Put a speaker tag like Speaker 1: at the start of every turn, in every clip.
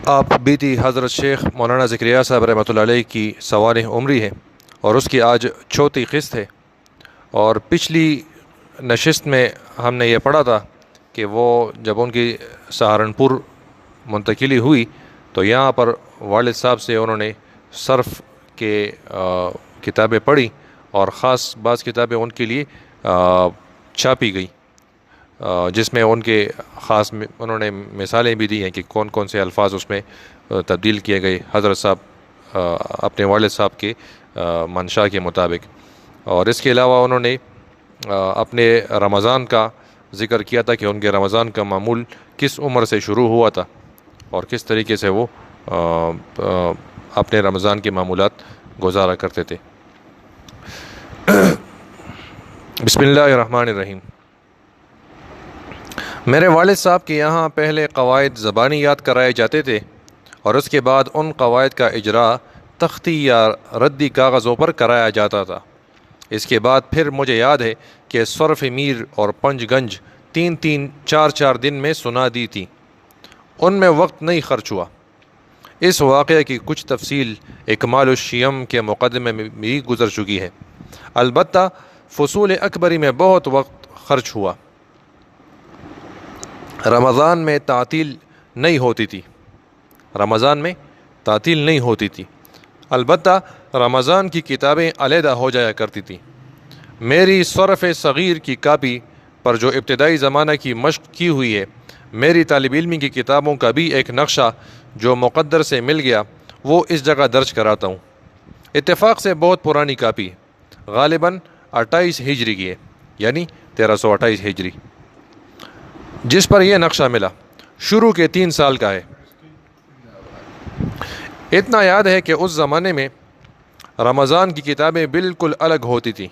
Speaker 1: آپ بیتی حضرت شیخ مولانا ذکریا صاحب رحمۃ اللہ علیہ کی سوانح عمری ہے اور اس کی آج چوتھی قسط ہے، اور پچھلی نشست میں ہم نے یہ پڑھا تھا کہ وہ جب ان کی سہارنپور منتقلی ہوئی تو یہاں پر والد صاحب سے انہوں نے صرف کے کتابیں پڑھی اور خاص بعض کتابیں ان کے لیے چھاپی گئی، جس میں ان کے خاص انہوں نے مثالیں بھی دی ہیں کہ کون کون سے الفاظ اس میں تبدیل کیے گئے حضرت صاحب اپنے والد صاحب کے منشا کے مطابق۔ اور اس کے علاوہ انہوں نے اپنے رمضان کا ذکر کیا تھا کہ ان کے رمضان کا معمول کس عمر سے شروع ہوا تھا اور کس طریقے سے وہ اپنے رمضان کے معمولات گزارا کرتے تھے۔ بسم اللہ الرحمن الرحیم۔ میرے والد صاحب کے یہاں پہلے قواعد زبانی یاد کرائے جاتے تھے اور اس کے بعد ان قواعد کا اجرا تختی یا ردی کاغذوں پر کرایا جاتا تھا۔ اس کے بعد پھر مجھے یاد ہے کہ صرف میر اور پنج گنج 3-4 دن میں سنا دی تھی، ان میں وقت نہیں خرچ ہوا۔ اس واقعے کی کچھ تفصیل اکمال الشیم کے مقدمے میں بھی گزر چکی ہے، البتہ فصول اکبری میں بہت وقت خرچ ہوا۔ رمضان میں تعطیل نہیں ہوتی تھی، البتہ رمضان کی کتابیں علیحدہ ہو جایا کرتی تھیں۔ میری صرف صغیر کی کاپی پر جو ابتدائی زمانہ کی مشق کی ہوئی ہے، میری طالب علمی کی کتابوں کا بھی ایک نقشہ جو مقدر سے مل گیا وہ اس جگہ درج کراتا ہوں۔ اتفاق سے بہت پرانی کاپی ہے، غالباً 28 ہجری کی ہے، یعنی 1328 ہجری، جس پر یہ نقشہ ملا، شروع کے 3 سال کا ہے۔ اتنا یاد ہے کہ اس زمانے میں رمضان کی کتابیں بالکل الگ ہوتی تھیں۔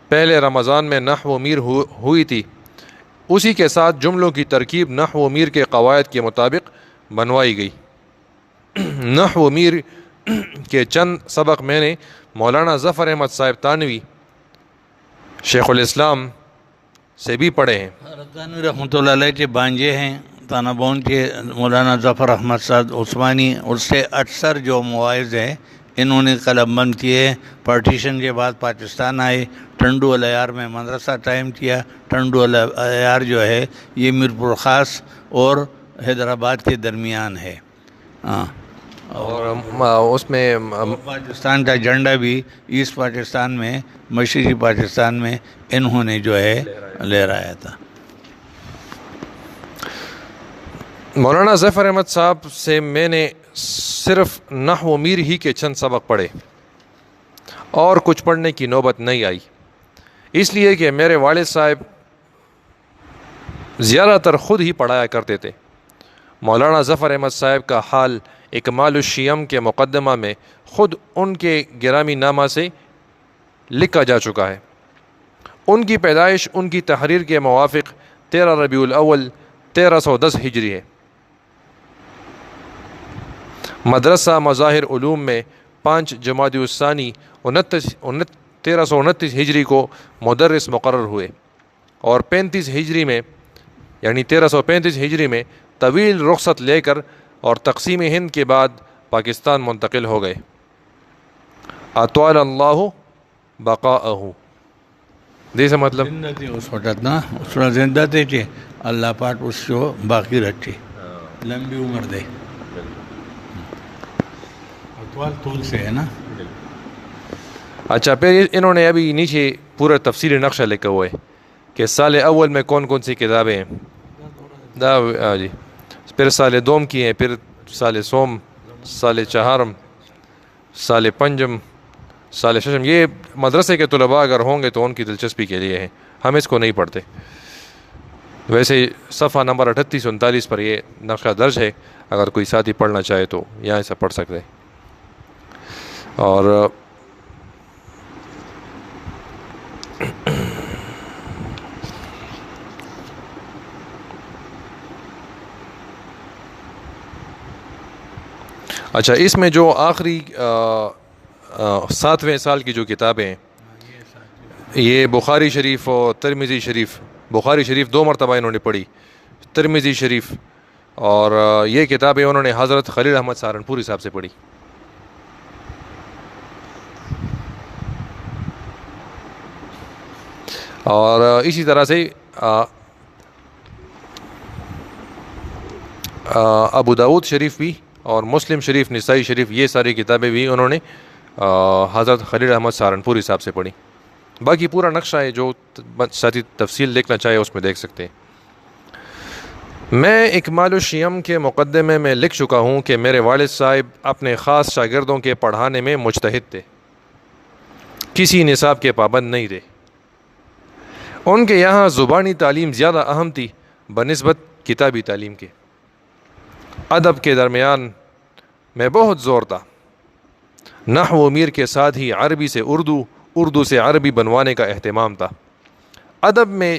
Speaker 1: پہلے رمضان میں نحو و میر ہوئی تھی، اسی کے ساتھ جملوں کی ترکیب نحو و میر کے قواعد کے مطابق بنوائی گئی۔ نحو و میر کے چند سبق میں نے مولانا ظفر احمد صاحب تانوی شیخ الاسلام سے بھی پڑھے ہیں۔
Speaker 2: تانوی رحمۃ اللہ علیہ کے بانجے ہیں، تانابون کے مولانا ظفر احمد صاحب عثمانی، اس سے اکثر جو مواعظ ہیں انہوں نے قلم بند کیے۔ پارٹیشن کے بعد پاکستان آئے، ٹنڈو العیار میں مدرسہ قائم کیا۔ ٹنڈو العیار جو ہے یہ میرپور خاص اور حیدرآباد کے درمیان ہے،
Speaker 1: اور اس میں
Speaker 2: پاکستان کا جھنڈا بھی ایسٹ پاکستان میں، مشرقی پاکستان میں انہوں نے جو ہے لہرایا تھا۔
Speaker 1: مولانا ظفر احمد صاحب سے میں نے صرف نحو و میر ہی کے چند سبق پڑھے اور کچھ پڑھنے کی نوبت نہیں آئی، اس لیے کہ میرے والد صاحب زیادہ تر خود ہی پڑھایا کرتے تھے۔ مولانا ظفر احمد صاحب کا حال اکمال الشیم کے مقدمہ میں خود ان کے گرامی نامہ سے لکھا جا چکا ہے۔ ان کی پیدائش ان کی تحریر کے موافق 13 ربیع الاول 1310 ہجری ہے۔ مدرسہ مظاہر علوم میں 5 جمادی الثانی 1329 ہجری کو مدرس مقرر ہوئے اور 35 ہجری میں یعنی 1335 ہجری میں طویل رخصت لے کر اور تقسیم ہند کے بعد پاکستان منتقل ہو گئے۔ اطال اللہ بقاءہ، دیسے مطلب
Speaker 2: زندہ تھے اس وقت نا، اس وقت زندہ تھے کہ اللہ پاک اس کو باقی رکھے، لمبی عمر دے۔ اطوال طول سے ہے نا۔
Speaker 1: اچھا، پھر انہوں نے ابھی نیچے پورا تفصیلی نقشہ لکھا ہوا ہے کہ سال اول میں کون کون سی کتابیں ہیں، جی، پھر سال دوم کی ہیں، پھر سال سوم، سال چہارم، سال پنجم، سال ششم۔ یہ مدرسے کے طلباء اگر ہوں گے تو ان کی دلچسپی کے لیے ہیں، ہم اس کو نہیں پڑھتے۔ ویسے صفحہ نمبر 38-39 پر یہ نقشہ درج ہے، اگر کوئی ساتھی پڑھنا چاہے تو یہاں سے پڑھ سکتے ہیں۔ اور اچھا، اس میں جو آخری 7ویں سال کی جو کتابیں ہیں، یہ بخاری شریف اور ترمذی شریف، بخاری شریف 2 مرتبہ انہوں نے پڑھی، ترمذی شریف اور یہ کتابیں انہوں نے حضرت خلیل احمد سہارنپوری صاحب سے پڑھی. اور اسی طرح سے ابو داؤد شریف بھی اور مسلم شریف، نسائی شریف، یہ ساری کتابیں بھی انہوں نے حضرت خلیل احمد سہارنپوری صاحب سے پڑھی. باقی پورا نقشہ ہے، جو ساتھی تفصیل دیکھنا چاہے اس میں دیکھ سکتے ہیں. میں اکمال الشیم کے مقدمے میں لکھ چکا ہوں کہ میرے والد صاحب اپنے خاص شاگردوں کے پڑھانے میں مجتہد تھے، کسی نصاب کے پابند نہیں تھے. ان کے یہاں زبانی تعلیم زیادہ اہم تھی بنسبت کتابی تعلیم کے. ادب کے درمیان میں بہت زور تھا. نحو و میر کے ساتھ ہی عربی سے اردو، اردو سے عربی بنوانے کا اہتمام تھا. ادب میں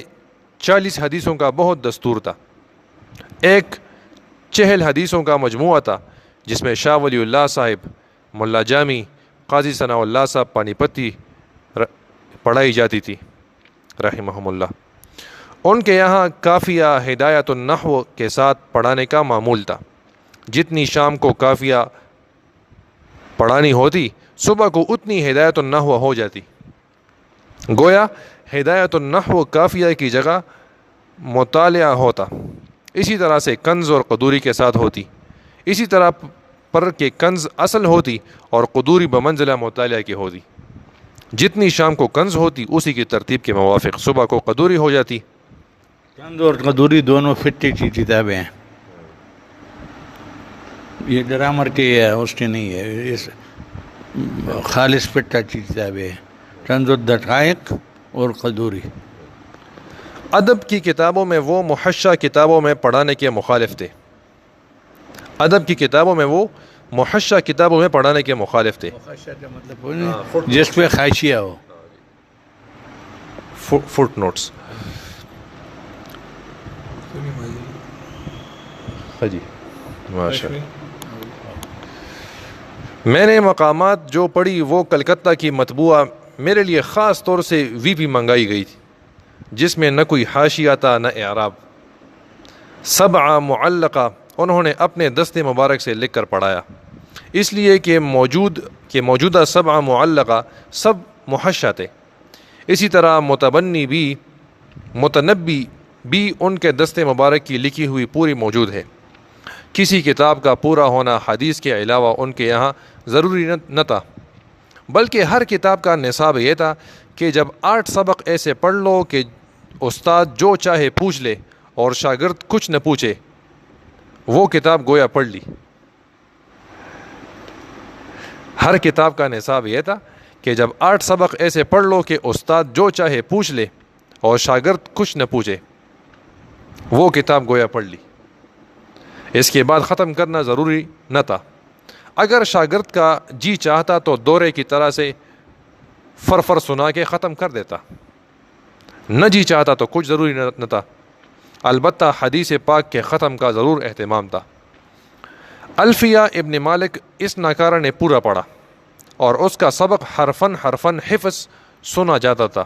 Speaker 1: 40 حدیثوں کا بہت دستور تھا. ایک 40 حدیثوں کا مجموعہ تھا جس میں شاہ ولی اللہ صاحب، ملا جامی، قاضی ثناء اللہ صاحب پانی پتی پڑھائی جاتی تھی رحمہم اللہ. ان کے یہاں کافیہ ہدایت النحو کے ساتھ پڑھانے کا معمول تھا. جتنی شام کو کافیہ پڑھانی ہوتی، صبح کو اتنی ہدایت النحو ہو جاتی. گویا ہدایت النحو کافیہ کی جگہ مطالعہ ہوتا. اسی طرح سے کنز اور قدوری کے ساتھ ہوتی. اسی طرح پر کہ کنز اصل ہوتی اور قدوری بمنزلہ مطالعہ کی ہوتی. جتنی شام کو کنز ہوتی اسی کی ترتیب کے موافق صبح کو قدوری ہو جاتی.
Speaker 2: کنز اور قدوری دونوں فٹی کی کتابیں ہیں. یہ گرامر کی ہے، اس کی نہیں ہے، اس خالص فٹا کی کتابیں ہیں. کنز الدقائق اور قدوری.
Speaker 1: ادب کی کتابوں میں وہ محشہ کتابوں میں پڑھانے کے مخالف تھے. ادب کی کتابوں میں وہ محشہ کتابوں میں پڑھانے کے مخالف تھے.
Speaker 2: مطلب جس پہ خاشیہ ہو،
Speaker 1: فٹ نوٹس. جی ماشاء اللہ. میں نے مقامات جو پڑھی وہ کلکتہ کی مطبوعہ میرے لیے خاص طور سے وی پی منگائی گئی تھی، جس میں نہ کوئی حاشیہ تھا نہ اعراب. 7 معلقہ انہوں نے اپنے دست مبارک سے لکھ کر پڑھایا، اس لیے کہ موجودہ 7 معلقہ سب محشہ تھے. اسی طرح متنبی بھی ان کے دست مبارک کی لکھی ہوئی پوری موجود ہے. کسی کتاب کا پورا ہونا حدیث کے علاوہ ان کے یہاں ضروری نہ تھا، بلکہ ہر کتاب کا نصاب یہ تھا کہ جب 8 سبق ایسے پڑھ لو کہ استاد جو چاہے پوچھ لے اور شاگرد کچھ نہ پوچھے، وہ کتاب گویا پڑھ لی. ہر کتاب کا نصاب یہ تھا کہ جب 8 سبق ایسے پڑھ لو کہ استاد جو چاہے پوچھ لے اور شاگرد کچھ نہ پوچھے، وہ کتاب گویا پڑھ لی. اس کے بعد ختم کرنا ضروری نہ تھا. اگر شاگرد کا جی چاہتا تو دورے کی طرح سے فرفر سنا کے ختم کر دیتا، نہ جی چاہتا تو کچھ ضروری نہ تھا. البتہ حدیث پاک کے ختم کا ضرور اہتمام تھا. الفیہ ابن مالک اس ناکارہ نے پورا پڑھا اور اس کا سبق حرفن حرفن حفظ سنا جاتا تھا.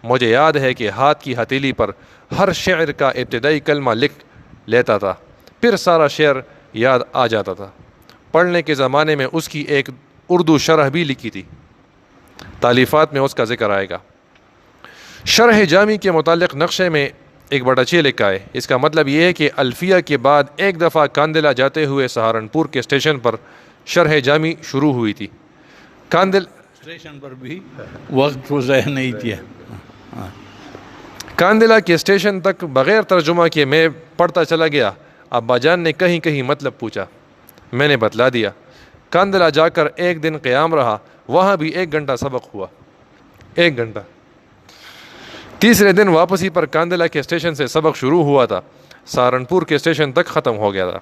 Speaker 1: مجھے یاد ہے کہ ہاتھ کی ہتھیلی پر ہر شعر کا ابتدائی کلمہ لکھ لیتا تھا، پھر سارا شعر یاد آ جاتا تھا. پڑھنے کے زمانے میں اس کی ایک اردو شرح بھی لکھی تھی، تالیفات میں اس کا ذکر آئے گا. شرح جامی کے متعلق نقشے میں 1/6 لکھا ہے. اس کا مطلب یہ ہے کہ الفیہ کے بعد ایک دفعہ کاندلہ جاتے ہوئے سہارنپور کے اسٹیشن پر شرح جامی شروع ہوئی تھی.
Speaker 2: اسٹیشن پر بھی وقت کو ضائع نہیں کیا.
Speaker 1: کاندلہ کے اسٹیشن تک بغیر ترجمہ کے میں پڑھتا چلا گیا. ابا جان نے کہیں کہیں مطلب پوچھا، میں نے بتلا دیا. کاندلہ جا کر ایک دن قیام رہا، وہاں بھی 1 گھنٹہ سبق ہوا. 1 گھنٹہ. تیسرے دن واپسی پر کاندلہ کے اسٹیشن سے سبق شروع ہوا تھا، سہارنپور کے اسٹیشن تک ختم ہو گیا تھا.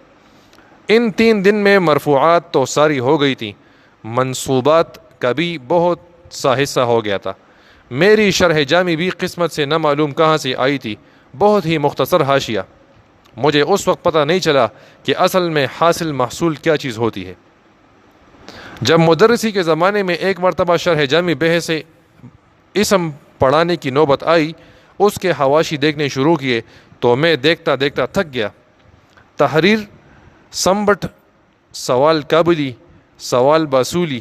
Speaker 1: ان 3 دن میں مرفوعات تو ساری ہو گئی تھی، منصوبات کا بھی بہت سا حصہ ہو گیا تھا. میری شرح جامی بھی قسمت سے نہ معلوم کہاں سے آئی تھی، بہت ہی مختصر حاشیہ. مجھے اس وقت پتہ نہیں چلا کہ اصل میں حاصل محصول کیا چیز ہوتی ہے. جب مدرسی کے زمانے میں ایک مرتبہ شرح جامی بحث اسم پڑھانے کی نوبت آئی، اس کے حواشی دیکھنے شروع کیے تو میں دیکھتا دیکھتا تھک گیا. تحریر سمبٹ، سوال کابلی، سوال باسولی،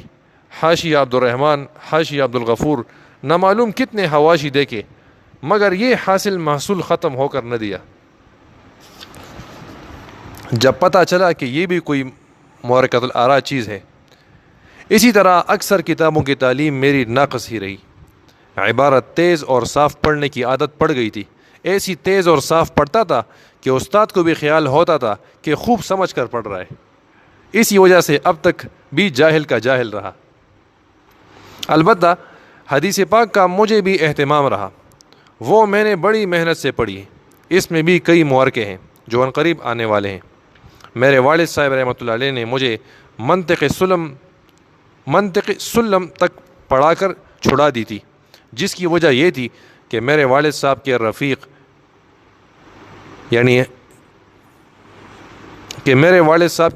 Speaker 1: حاشیہ عبدالرحمن، حاشیہ عبدالغفور، نہ معلوم کتنے حواشی دیکھے، مگر یہ حاصل محصول ختم ہو کر نہ دیا۔ جب پتہ چلا کہ یہ بھی کوئی معرکۃ الآراء چیز ہے۔ اسی طرح اکثر کتابوں کی تعلیم میری ناقص ہی رہی۔ عبارت تیز اور صاف پڑھنے کی عادت پڑ گئی تھی، ایسی تیز اور صاف پڑھتا تھا کہ استاد کو بھی خیال ہوتا تھا کہ خوب سمجھ کر پڑھ رہا ہے۔ اسی وجہ سے اب تک بھی جاہل کا جاہل رہا۔ البتہ حدیث پاک کا مجھے بھی اہتمام رہا، وہ میں نے بڑی محنت سے پڑھی۔ اس میں بھی کئی معرکے ہیں جو عنقریب آنے والے ہیں۔ میرے والد صاحب رحمۃ اللہ علیہ نے مجھے منطق سلم تک پڑھا کر چھڑا دی تھی، جس کی وجہ یہ تھی کہ میرے والد صاحب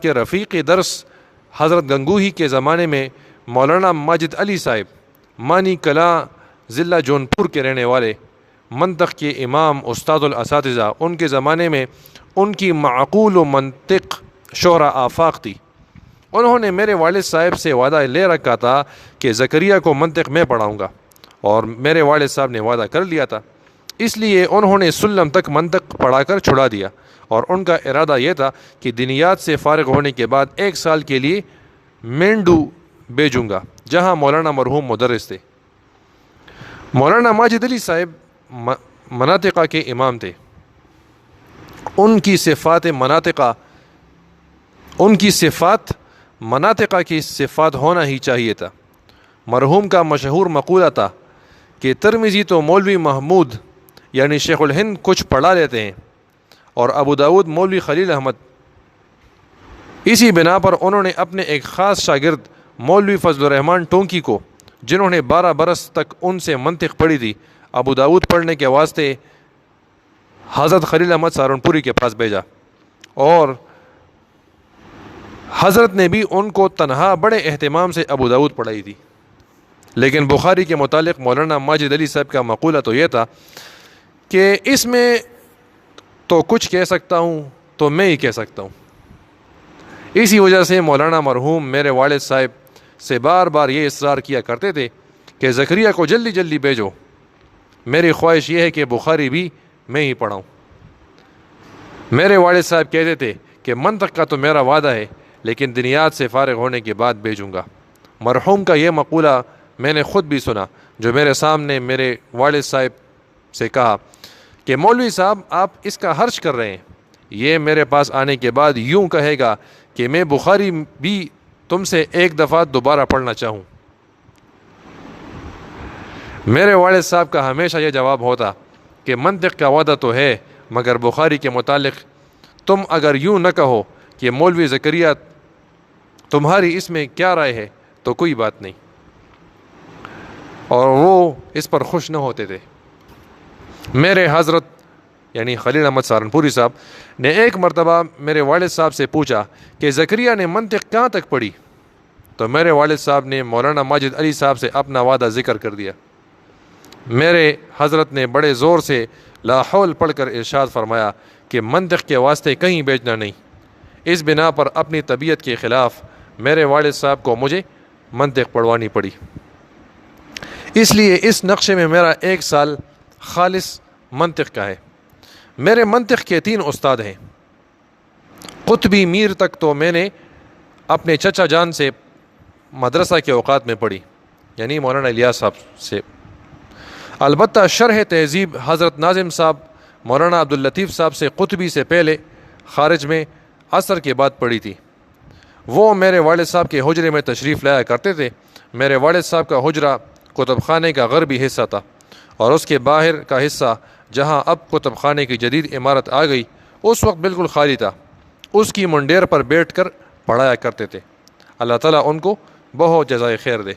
Speaker 1: کے رفیق درس حضرت گنگوہی کے زمانے میں مولانا ماجد علی صاحب مانی کلاں ضلع جونپور کے رہنے والے، منطق کے امام، استاد الاساتذہ، ان کے زمانے میں ان کی معقول و منطق شہرہ آفاق تھی۔ انہوں نے میرے والد صاحب سے وعدہ لے رکھا تھا کہ زکریا کو منطق میں پڑھاؤں گا، اور میرے والد صاحب نے وعدہ کر لیا تھا، اس لیے انہوں نے سلم تک منطق پڑھا کر چھڑا دیا، اور ان کا ارادہ یہ تھا کہ دینیات سے فارغ ہونے کے بعد 1 سال کے لیے مینڈو بھیجوں گا، جہاں مولانا مرحوم مدرس تھے۔ مولانا ماجد علی صاحب مناطقہ کے امام تھے۔ ان کی صفات مناطقہ کی صفات ہونا ہی چاہیے تھا۔ مرحوم کا مشہور مقولہ تھا کہ ترمذی تو مولوی محمود یعنی شیخ الہند کچھ پڑھا لیتے ہیں، اور ابو داود مولوی خلیل احمد۔ اسی بنا پر انہوں نے اپنے ایک خاص شاگرد مولوی فضل الرحمن ٹونکی کو، جنہوں نے 12 برس تک ان سے منطق پڑھی تھی، ابو داود پڑھنے کے واسطے حضرت خلیل احمد سہارنپوری کے پاس بھیجا، اور حضرت نے بھی ان کو تنہا بڑے اہتمام سے ابو داود پڑھائی تھی۔ لیکن بخاری کے متعلق مولانا ماجد علی صاحب کا مقولہ تو یہ تھا کہ اس میں تو کچھ کہہ سکتا ہوں تو میں ہی کہہ سکتا ہوں۔ اسی وجہ سے مولانا مرحوم میرے والد صاحب سے بار بار یہ اصرار کیا کرتے تھے کہ زکریا کو جلدی جلدی بھیجو، میری خواہش یہ ہے کہ بخاری بھی میں ہی پڑھاؤں۔ میرے والد صاحب کہتے تھے کہ منطق کا تو میرا وعدہ ہے، لیکن دنیات سے فارغ ہونے کے بعد بھیجوں گا۔ مرحوم کا یہ مقولہ میں نے خود بھی سنا، جو میرے سامنے میرے والد صاحب سے کہا کہ مولوی صاحب آپ اس کا حرج کر رہے ہیں، یہ میرے پاس آنے کے بعد یوں کہے گا کہ میں بخاری بھی تم سے 1 دفعہ دوبارہ پڑھنا چاہوں۔ میرے والد صاحب کا ہمیشہ یہ جواب ہوتا کہ منطق کا وعدہ تو ہے، مگر بخاری کے متعلق تم اگر یوں نہ کہو کہ مولوی زکریا تمہاری اس میں کیا رائے ہے تو کوئی بات نہیں، اور وہ اس پر خوش نہ ہوتے تھے۔ میرے حضرت یعنی خلیل احمد سہارنپوری صاحب نے ایک مرتبہ میرے والد صاحب سے پوچھا کہ زکریا نے منطق کہاں تک پڑھی، تو میرے والد صاحب نے مولانا ماجد علی صاحب سے اپنا وعدہ ذکر کر دیا۔ میرے حضرت نے بڑے زور سے لا حول پڑھ کر ارشاد فرمایا کہ منطق کے واسطے کہیں بھیجنا نہیں۔ اس بنا پر اپنی طبیعت کے خلاف میرے والد صاحب کو مجھے منطق پڑھوانی پڑی۔ اس لیے اس نقشے میں میرا 1 سال خالص منطق کا ہے۔ میرے منطق کے 3 استاد ہیں۔ قطبی میر تک تو میں نے اپنے چچا جان سے مدرسہ کے اوقات میں پڑھی، یعنی مولانا الیاس صاحب سے۔ البتہ شرح تہذیب حضرت ناظم صاحب مولانا عبداللطیف صاحب سے قطبی سے پہلے خارج میں عصر کے بعد پڑھی تھی۔ وہ میرے والد صاحب کے حجرے میں تشریف لایا کرتے تھے۔ میرے والد صاحب کا حجرہ کتب خانے کا غربی حصہ تھا، اور اس کے باہر کا حصہ جہاں اب کتب خانے کی جدید عمارت آ گئی اس وقت بالکل خالی تھا۔ اس کی منڈیر پر بیٹھ کر پڑھایا کرتے تھے۔ اللہ تعالیٰ ان کو بہت جزائے خیر دے۔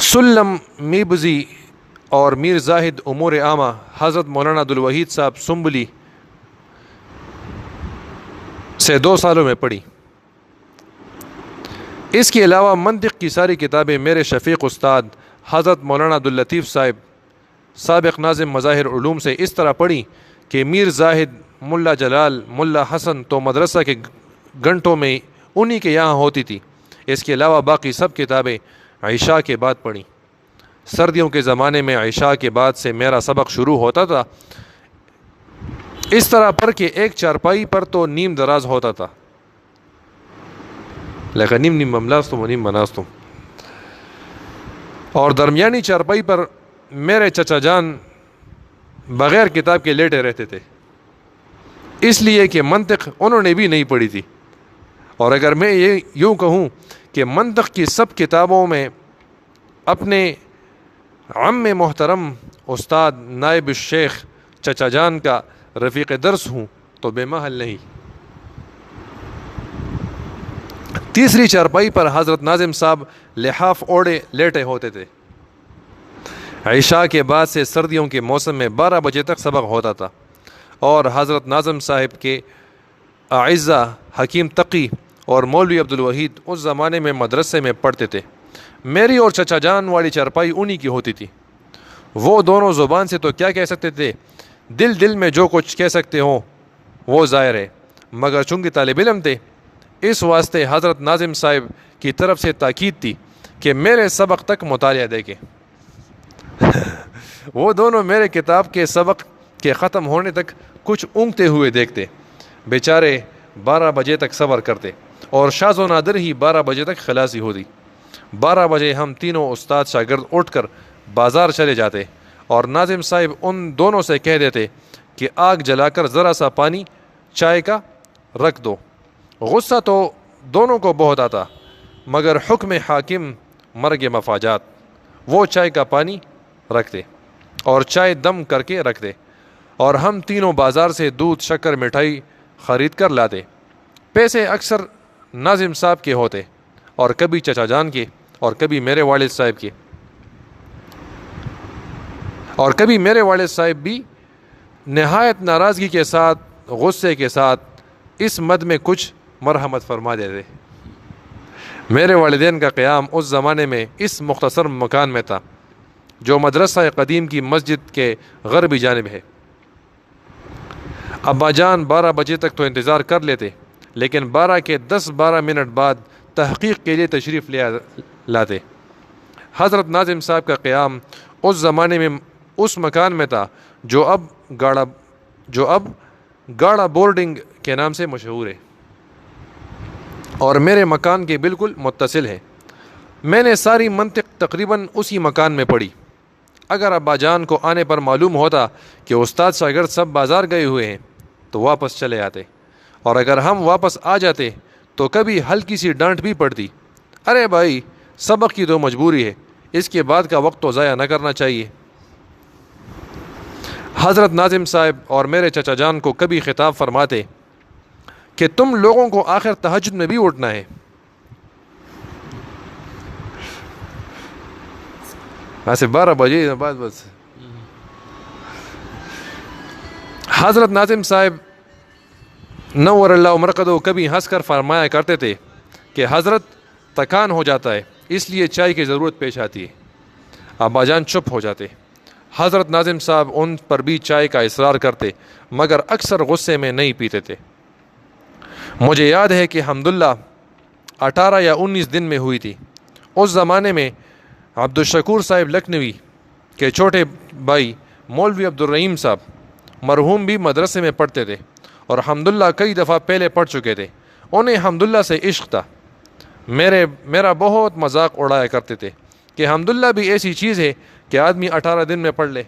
Speaker 1: سلم میبزی اور میر زاہد امور عامہ حضرت مولانا عبدالوحید صاحب سنبلی سے 2 سالوں میں پڑھی۔ اس کے علاوہ منطق کی ساری کتابیں میرے شفیق استاد حضرت مولانا عبداللطیف صاحب سابق ناظم مظاہر علوم سے اس طرح پڑھی کہ میر زاہد ملا جلال، ملا حسن تو مدرسہ کے گھنٹوں میں انہی کے یہاں ہوتی تھی۔ اس کے علاوہ باقی سب کتابیں عشاء کے بعد پڑھیں۔ سردیوں کے زمانے میں عشاء کے بعد سے میرا سبق شروع ہوتا تھا، اس طرح پر کہ ایک چارپائی پر تو نیم دراز ہوتا تھا، لیکن نیم مملاستم و نیم مناستم، اور درمیانی چارپائی پر میرے چچا جان بغیر کتاب کے لیٹے رہتے تھے، اس لیے کہ منطق انہوں نے بھی نہیں پڑھی تھی۔ اور اگر میں یہ یوں کہوں کہ منطق کی سب کتابوں میں اپنے عم محترم استاد نائب الشیخ چچا جان کا رفیق درس ہوں تو بے محل نہیں۔ تیسری چارپائی پر حضرت ناظم صاحب لحاف اوڑے لیٹے ہوتے تھے۔ عشاء کے بعد سے سردیوں کے موسم میں 12 بجے تک سبق ہوتا تھا، اور حضرت ناظم صاحب کے اعزہ حکیم تقی اور مولوی عبدالوحید اس زمانے میں مدرسے میں پڑھتے تھے۔ میری اور چچا جان والی چارپائی انہی کی ہوتی تھی۔ وہ دونوں زبان سے تو کیا کہہ سکتے تھے، دل میں جو کچھ کہہ سکتے ہوں وہ ظاہر ہے، مگر چونکہ طالب علم تھے اس واسطے حضرت ناظم صاحب کی طرف سے تاکید تھی کہ میرے سبق تک مطالعہ دیکھیں۔ وہ دونوں میرے کتاب کے سبق کے ختم ہونے تک کچھ اونگتے ہوئے دیکھتے، بیچارے 12 بجے تک صبر کرتے، اور شاذ و نادر ہی 12 بجے تک خلاصی ہوتی۔ 12 بجے ہم تینوں استاد شاگرد اٹھ کر بازار چلے جاتے، اور ناظم صاحب ان دونوں سے کہہ دیتے کہ آگ جلا کر ذرا سا پانی چائے کا رکھ دو۔ غصہ تو دونوں کو بہت آتا، مگر حکم حاکم مرگ مفاجات، وہ چائے کا پانی رکھتے اور چائے دم کر کے رکھ دے، اور ہم تینوں بازار سے دودھ شکر مٹھائی خرید کر لاتے۔ پیسے اکثر ناظم صاحب کے ہوتے، اور کبھی چچا جان کے، اور کبھی میرے والد صاحب کے، اور کبھی میرے والد صاحب بھی نہایت ناراضگی کے ساتھ، غصے کے ساتھ اس مد میں کچھ مرحمت فرما دیتے۔ میرے والدین کا قیام اس زمانے میں اس مختصر مکان میں تھا جو مدرسہ قدیم کی مسجد کے غربی جانب ہے۔ ابا جان 12 بجے تک تو انتظار کر لیتے، لیکن 12 کے 10-12 منٹ بعد تحقیق کے لیے تشریف لے لاتے۔ حضرت ناظم صاحب کا قیام اس زمانے میں اس مکان میں تھا جو اب گاڑا بورڈنگ کے نام سے مشہور ہے، اور میرے مکان کے بالکل متصل ہے۔ میں نے ساری منطق تقریباً اسی مکان میں پڑھی۔ اگر ابا جان کو آنے پر معلوم ہوتا کہ استاد شاگرد سب بازار گئے ہوئے ہیں تو واپس چلے آتے، اور اگر ہم واپس آ جاتے تو کبھی ہلکی سی ڈانٹ بھی پڑتی، ارے بھائی سبق کی تو مجبوری ہے، اس کے بعد کا وقت تو ضائع نہ کرنا چاہیے۔ حضرت ناظم صاحب اور میرے چچا جان کو کبھی خطاب فرماتے کہ تم لوگوں کو آخر تہجد میں بھی اٹھنا ہے۔ ایسے 12 بجے بعد بس حضرت ناظم صاحب نور اللہ مرقدو کبھی ہنس کر فرمایا کرتے تھے کہ حضرت تکان ہو جاتا ہے، اس لیے چائے کی ضرورت پیش آتی ہے۔ ابا جان چپ ہو جاتے۔ حضرت ناظم صاحب ان پر بھی چائے کا اصرار کرتے، مگر اکثر غصے میں نہیں پیتے تھے۔ مجھے یاد ہے کہ حمداللہ 18 یا 19 دن میں ہوئی تھی۔ اس زمانے میں عبدالشکور صاحب لکھنوی کے چھوٹے بھائی مولوی عبدالرحیم صاحب مرحوم بھی مدرسے میں پڑھتے تھے، اور حمداللہ کئی دفعہ پہلے پڑھ چکے تھے۔ انہیں حمداللہ سے عشق تھا۔ میرا بہت مذاق اڑایا کرتے تھے کہ حمداللہ بھی ایسی چیز ہے کہ آدمی 18 دن میں پڑھ لے،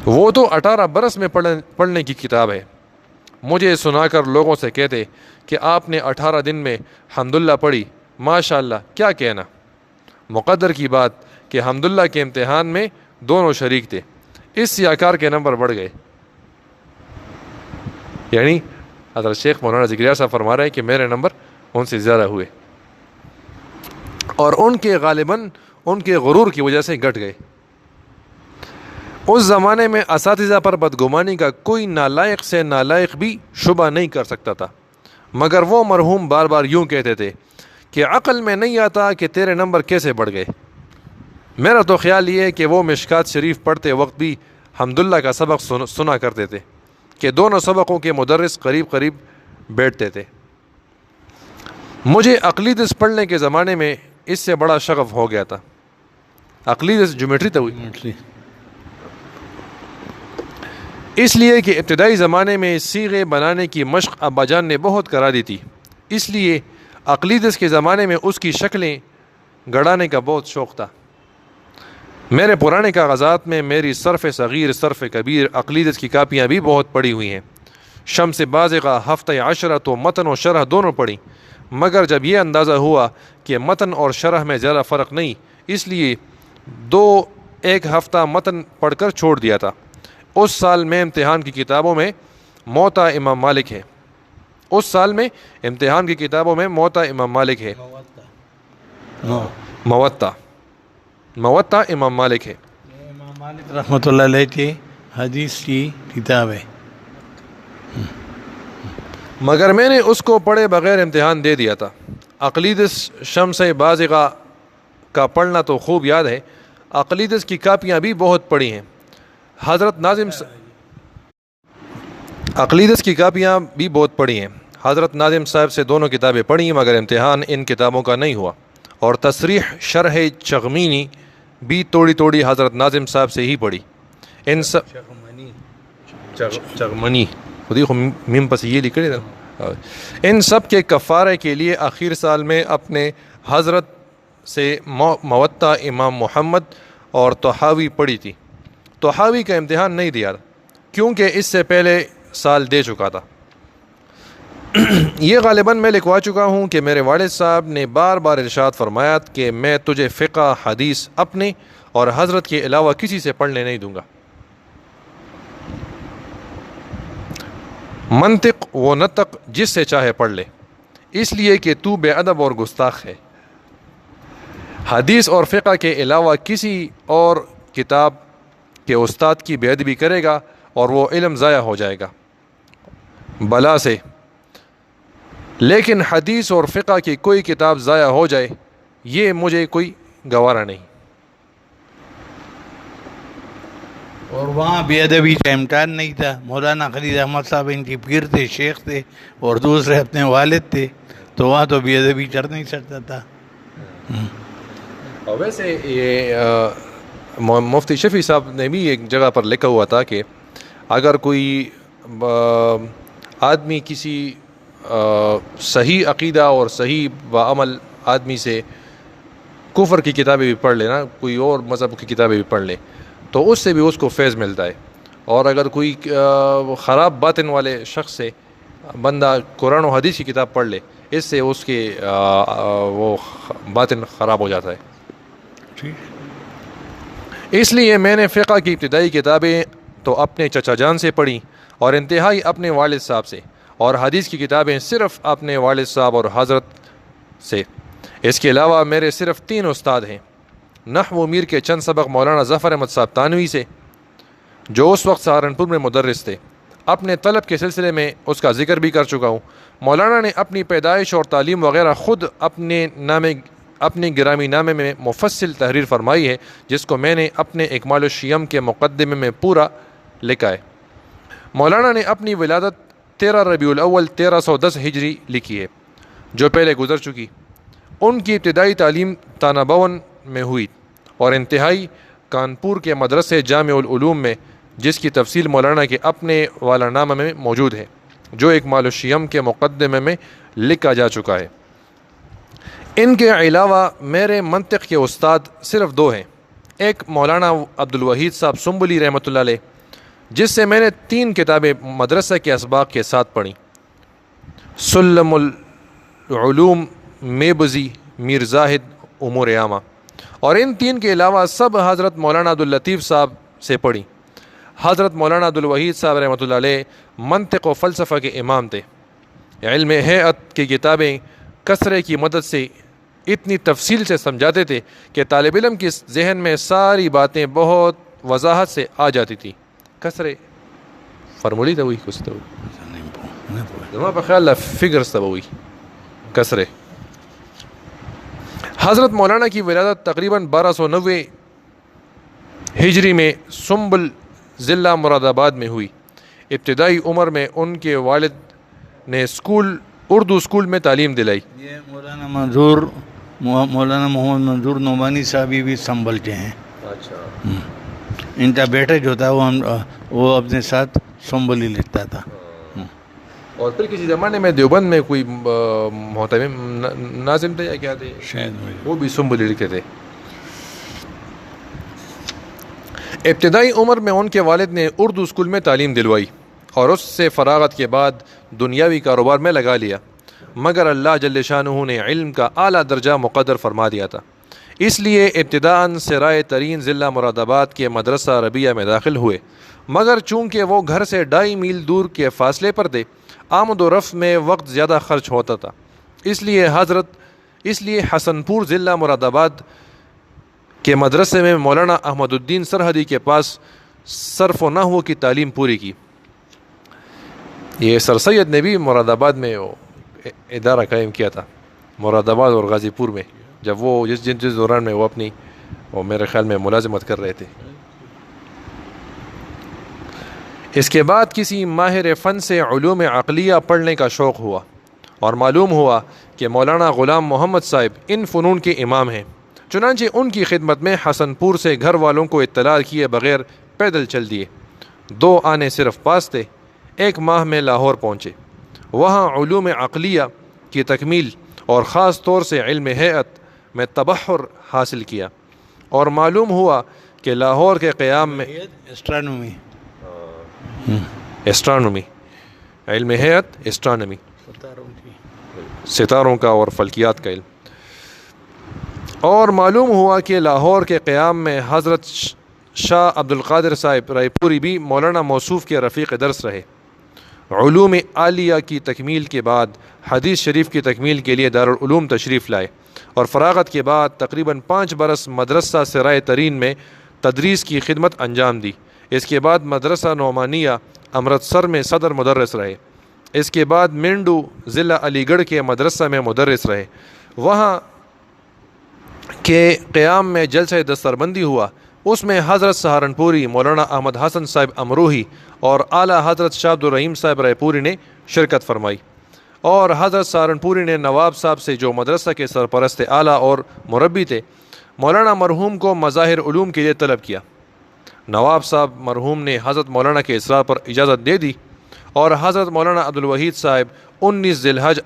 Speaker 1: وہ تو 18 برس میں پڑھنے کی کتاب ہے۔ مجھے سنا کر لوگوں سے کہتے کہ آپ نے 18 دن میں حمداللہ پڑھی، ماشاءاللہ کیا کہنا۔ مقدر کی بات کہ حمداللہ کے امتحان میں دونوں شریک تھے، اس سیاکار کے نمبر بڑھ گئے۔ یعنی حضرت شیخ مولانا ذکریہ صاحب فرما رہے ہیں کہ میرے نمبر ان سے زیادہ ہوئے، اور ان کے غالباً ان کے غرور کی وجہ سے گھٹ گئے۔ اس زمانے میں اساتذہ پر بدگمانی کا کوئی نالائق سے نالائق بھی شبہ نہیں کر سکتا تھا، مگر وہ مرحوم بار بار یوں کہتے تھے کہ عقل میں نہیں آتا کہ تیرے نمبر کیسے بڑھ گئے۔ میرا تو خیال یہ ہے کہ وہ مشکات شریف پڑھتے وقت بھی حمداللہ کا سبق سنا کرتے تھے، کہ دونوں سبقوں کے مدرس قریب قریب بیٹھتے تھے۔ مجھے اقلیدس پڑھنے کے زمانے میں اس سے بڑا شغف ہو گیا تھا۔ اقلیدس جیومیٹری تو ہوئی، اس لیے کہ ابتدائی زمانے میں صیغے بنانے کی مشق ابا جان نے بہت کرا دی تھی، اس لیے اقلیدس کے زمانے میں اس کی شکلیں گڑانے کا بہت شوق تھا۔ میرے پرانے کاغذات میں میری صرف صغیر، صرف کبیر، اقلیدس کی کاپیاں بھی بہت پڑی ہوئی ہیں۔ شمس بازغہ، ہفتہ عشرہ تو متن و شرح دونوں پڑھی، مگر جب یہ اندازہ ہوا کہ متن اور شرح میں زیادہ فرق نہیں، اس لیے ایک ہفتہ متن پڑھ کر چھوڑ دیا تھا۔ اس سال میں امتحان کی کتابوں میں موطا امام مالک ہے، اس سال میں امتحان کی کتابوں میں موطا امام مالک ہے، موطا امام مالک ہے۔
Speaker 2: امام مالک رحمۃ اللہ علیہ کی حدیث کی کتاب ہے،
Speaker 1: مگر میں نے اس کو پڑھے بغیر امتحان دے دیا تھا۔ اقلیدس شمس بازغہ کا پڑھنا تو خوب یاد ہے، اقلیدس کی کاپیاں بھی بہت پڑھی ہیں۔ اقلیدس کی کاپیاں بھی بہت پڑھی ہیں۔ حضرت ناظم صاحب سے دونوں کتابیں پڑھی، مگر امتحان ان کتابوں کا نہیں ہوا، اور تصریح شرح چغمینی بھی توڑی توڑی حضرت ناظم صاحب سے ہی پڑھی۔ ان سب چغمنی خودی میم پس یہ لکھ رہے تھا۔ ان سب کے کفارے کے لیے آخر سال میں اپنے حضرت سے موطا امام محمد اور طحاوی پڑھی تھی۔ طحاوی کا امتحان نہیں دیا کیونکہ اس سے پہلے سال دے چکا تھا۔ یہ غالباً میں لکھوا چکا ہوں کہ میرے والد صاحب نے بار بار ارشاد فرمایا کہ میں تجھے فقہ حدیث اپنے اور حضرت کے علاوہ کسی سے پڑھنے نہیں دوں گا۔ منطق و نطق جس سے چاہے پڑھ لے، اس لیے کہ تو بے ادب اور گستاخ ہے۔ حدیث اور فقہ کے علاوہ کسی اور کتاب کے استاد کی بے ادبی کرے گا اور وہ علم ضائع ہو جائے گا بلا سے، لیکن حدیث اور فقہ کی کوئی کتاب ضائع ہو جائے یہ مجھے کوئی گوارا نہیں۔
Speaker 2: اور وہاں بے ادبی کا امتحان نہیں تھا۔ مولانا خلیل احمد صاحب ان کی پیر تھے، شیخ تھے، اور دوسرے اپنے والد تھے، تو وہاں تو بے ادبی چڑھ نہیں سکتا تھا۔
Speaker 1: اور ویسے یہ مفتی شفیع صاحب نے بھی ایک جگہ پر لکھا ہوا تھا کہ اگر کوئی آدمی کسی صحیح عقیدہ اور صحیح بعمل آدمی سے کفر کی کتابیں بھی پڑھ لے نا، کوئی اور مذہب کی کتابیں بھی پڑھ لے، تو اس سے بھی اس کو فیض ملتا ہے۔ اور اگر کوئی خراب باطن والے شخص سے بندہ قرآن و حدیث کی کتاب پڑھ لے، اس سے اس کے وہ باطن خراب ہو جاتا ہے۔ اس لیے میں نے فقہ کی ابتدائی کتابیں تو اپنے چچا جان سے پڑھی اور انتہائی اپنے والد صاحب سے، اور حدیث کی کتابیں صرف اپنے والد صاحب اور حضرت سے۔ اس کے علاوہ میرے صرف 3 استاد ہیں۔ نحو میر کے چند سبق مولانا ظفر احمد صاحب تانوی سے، جو اس وقت سہارنپور میں مدرس تھے۔ اپنے طلب کے سلسلے میں اس کا ذکر بھی کر چکا ہوں۔ مولانا نے اپنی پیدائش اور تعلیم وغیرہ خود اپنے گرامی نامے میں مفصل تحریر فرمائی ہے، جس کو میں نے اپنے اکمال الشیم کے مقدمے میں پورا لکھا ہے۔ مولانا نے اپنی ولادت 13 ربیع الاول 1310 ہجری لکھی ہے، جو پہلے گزر چکی۔ ان کی ابتدائی تعلیم تانا بھون میں ہوئی اور انتہائی کانپور کے مدرسے جامع العلوم میں، جس کی تفصیل مولانا کے اپنے والا نامہ میں موجود ہے، جو اکمال الشیم کے مقدمے میں لکھا جا چکا ہے۔ ان کے علاوہ میرے منطق کے استاد صرف 2 ہیں۔ ایک مولانا عبدالوحید صاحب سنبلی رحمۃ اللہ علیہ، جس سے میں نے 3 کتابیں مدرسہ کے اسباق کے ساتھ پڑھی، سلم العلوم، میبزی، میر زاہد، امور عامہ، اور ان 3 کے علاوہ سب حضرت مولانا عبداللطیف صاحب سے پڑھی۔ حضرت مولانا عبدالوحید صاحب رحمۃ اللہ علیہ منطق و فلسفہ کے امام تھے۔ علم ہیئت کی کتابیں کسرے کی مدد سے اتنی تفصیل سے سمجھاتے تھے کہ طالب علم کے ذہن میں ساری باتیں بہت وضاحت سے آ جاتی تھی۔ کسرے فرمولی تھا، وہی کچھ تھا، ہمارا خیال فگر تھا وہی کسرے۔ حضرت مولانا کی ولادت تقریباً 1290 ہجری میں سنبل ضلع مراد آباد میں ہوئی۔ ابتدائی عمر میں ان کے والد نے اردو اسکول میں تعلیم دلائی۔
Speaker 2: یہ مولانا محمد منظور نعمانی صاحب بھی سنبھل کے ہیں۔
Speaker 1: اچھا،
Speaker 2: ان کا بیٹا جو تھا وہ اپنے ساتھ سنبھل ہی لکھتا تھا۔
Speaker 1: اور پھر کسی زمانے میں دیوبند میں کوئی محتمم ناظم تھے یا کیا تھے،
Speaker 2: شاید
Speaker 1: وہ بھی سنبھلی لکھتے تھے۔ ابتدائی عمر میں ان کے والد نے اردو اسکول میں تعلیم دلوائی اور اس سے فراغت کے بعد دنیاوی کاروبار میں لگا لیا، مگر اللہ جل شانہ نے علم کا اعلیٰ درجہ مقدر فرما دیا تھا، اس لیے ابتداءً سرائے ترین ضلع مراد آباد کے مدرسہ ربیہ میں داخل ہوئے، مگر چونکہ وہ گھر سے 2.5 میل دور کے فاصلے پر تھے، آمد و رفت میں وقت زیادہ خرچ ہوتا تھا، اس لیے حسن پور ضلع مراد آباد کے مدرسے میں مولانا احمد الدین سرحدی کے پاس صرف و نحو کی تعلیم پوری کی۔ یہ سر سید نے بھی مراد آباد میں ادارہ قائم کیا تھا، مراد آباد اور غازی پور میں، جب وہ جس دوران میں وہ میرے خیال میں ملازمت کر رہے تھے۔ اس کے بعد کسی ماہر فن سے علوم عقلیہ پڑھنے کا شوق ہوا اور معلوم ہوا کہ مولانا غلام محمد صاحب ان فنون کے امام ہیں، چنانچہ ان کی خدمت میں حسن پور سے گھر والوں کو اطلاع کیے بغیر پیدل چل دیے۔ 2 آنے صرف پاس تھے، 1 ماہ میں لاہور پہنچے، وہاں علوم عقلیہ کی تکمیل اور خاص طور سے علم ہیئت میں تبحر حاصل کیا، اور معلوم ہوا کہ لاہور کے قیام میں اسٹرانومی علم ہیئت اسٹرانومی ستاروں کا اور فلکیات کا علم، اور معلوم ہوا کہ لاہور کے قیام میں حضرت شاہ عبد القادر صاحب رائے پوری بھی مولانا موصوف کے رفیق درس رہے۔ علوم عالیہ کی تکمیل کے بعد حدیث شریف کی تکمیل کے لیے دارالعلوم تشریف لائے اور فراغت کے بعد تقریباً 5 برس مدرسہ سرائے ترین میں تدریس کی خدمت انجام دی۔ اس کے بعد مدرسہ نعمانیہ امرتسر میں صدر مدرس رہے۔ اس کے بعد مینڈو ضلع علی گڑھ کے مدرسہ میں مدرس رہے، وہاں کے قیام میں جلسہ دستربندی ہوا، اس میں حضرت سہارنپوری مولانا احمد حسن صاحب امروہی اور اعلیٰ حضرت شاہ عبد الرحیم صاحب رائے پوری نے شرکت فرمائی، اور حضرت سہارنپوری نے نواب صاحب سے جو مدرسہ کے سرپرست اعلیٰ اور مربی تھے، مولانا مرحوم کو مظاہر علوم کے لیے طلب کیا۔ نواب صاحب مرحوم نے حضرت مولانا کے اصرار پر اجازت دے دی، اور حضرت مولانا عبدالوحید صاحب 19 ذی الحج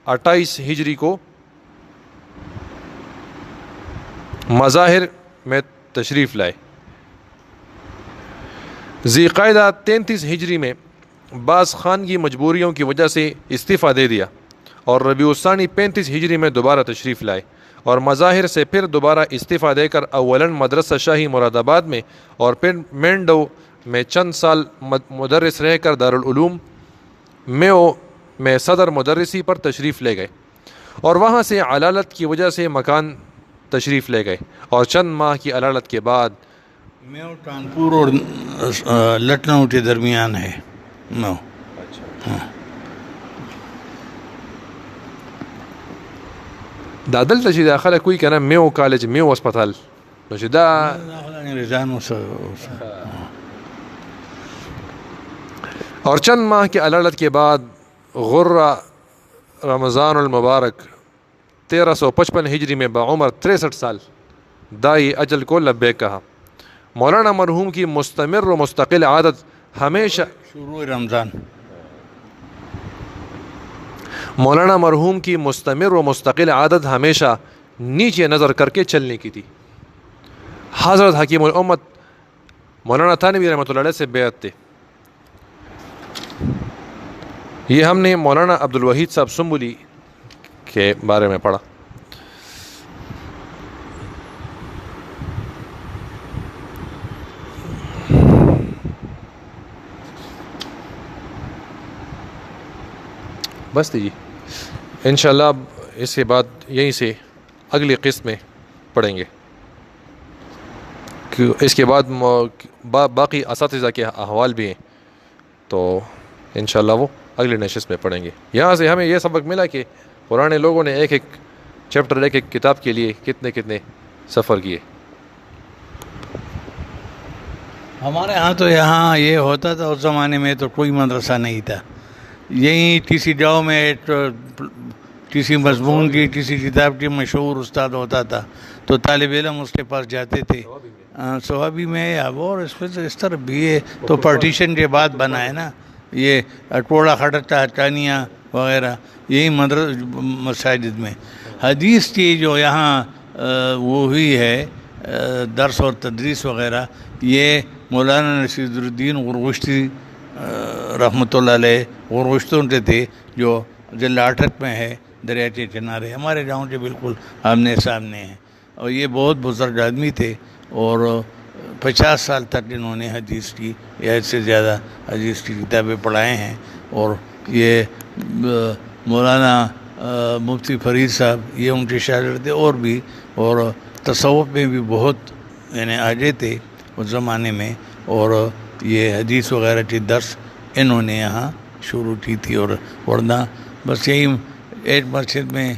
Speaker 1: 28 ہجری کو مظاہر میں تشریف لائے۔ ذی قعدہ 33 ہجری میں بعض خانگی مجبوریوں کی وجہ سے استعفیٰ دے دیا، اور ربیع الثانی 35 ہجری میں دوبارہ تشریف لائے، اور مظاہر سے پھر دوبارہ استعفیٰ دے کر اولاً مدرسہ شاہی مراد آباد میں اور پھر مینڈو میں چند سال مدرس رہ کر دارالعلوم میں صدر مدرسی پر تشریف لے گئے، اور وہاں سے علالت کی وجہ سے مکان تشریف لے گئے، اور چند ماہ کی علالت کے بعد
Speaker 2: میو کانپور اور لکھنؤ کے درمیان ہے میو۔
Speaker 1: دا دلته چې دا خلک کوي که نه میو کالج میو هسپتال، نو چې دا اور چند ماہ کی علالت کے بعد غرہ رمضان المبارک 1355 ہجری میں بعمر 63 سال دائی اجل کو لبیک کہا۔ مولانا مرحوم کی مستمر و مستقل عادت ہمیشہ
Speaker 2: شروع رمضان
Speaker 1: مولانا مرحوم کی مستمر و مستقل عادت ہمیشہ نیچے نظر کر کے چلنے کی تھی۔ حضرت حکیم الامت مولانا تھانوی رحمۃ اللہ علیہ سے بیعت تھے۔ یہ ہم نے مولانا عبدالوحید صاحب سنبلی کے بارے میں پڑھا۔ بس جی انشاءاللہ اب اس کے بعد یہیں سے اگلی قسط میں پڑھیں گے، اس کے بعد باقی اساتذہ کے احوال بھی ہیں، تو انشاءاللہ وہ اگلی نشست میں پڑھیں گے۔ یہاں سے ہمیں یہ سبق ملا کہ پرانے لوگوں نے ایک ایک چیپٹر ایک ایک کتاب کے لیے کتنے سفر کیے۔
Speaker 2: ہمارے ہاں تو یہاں یہ ہوتا تھا اس زمانے میں تو کوئی مدرسہ نہیں تھا. یہیں کسی گاؤں میں کسی مضمون کی کسی کتاب کی مشہور استاد ہوتا تھا تو طالب علم اس کے پاس جاتے تھے. صحابی میں اب اور اس طرح بھی ہے تو پارٹیشن کے بعد بنا ہے نا یہ ٹوڑا کھٹکتا ہٹانیاں وغیرہ یہی مساجد میں. حدیث کی جو یہاں وہ ہوئی ہے درس اور تدریس وغیرہ یہ مولانا نصیر الدین غرغشتی رحمۃ اللہ علیہ غرغشتوں کے تھے جو ضلع اٹک میں ہے دریا کے کنارے ہمارے گاؤں کے بالکل آمنے سامنے ہیں. اور یہ بہت بزرگ آدمی تھے اور 50 سال تک انہوں نے حدیث کی یا اس سے زیادہ حدیث کی کتابیں پڑھائے ہیں. اور یہ مولانا مفتی فرید صاحب یہ ان کے شاگرد تھے اور بھی اور تصوف میں بھی بہت یعنی آگے تھے اس زمانے میں. اور یہ حدیث وغیرہ کی درس انہوں نے یہاں شروع کی تھی. اور ورنہ بس یہی ایک مسجد میں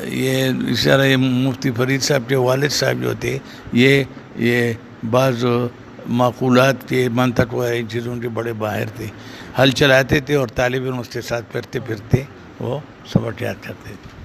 Speaker 2: یہ اس طرح یہ مفتی فرید صاحب کے والد صاحب جو تھے یہ بعض معقولات کے منطق وغیرہ چیزوں کے بڑے باہر تھے. ہل چلاتے تھے اور طالب علم اس کے ساتھ پھرتے وہ سبق یاد کرتے تھے.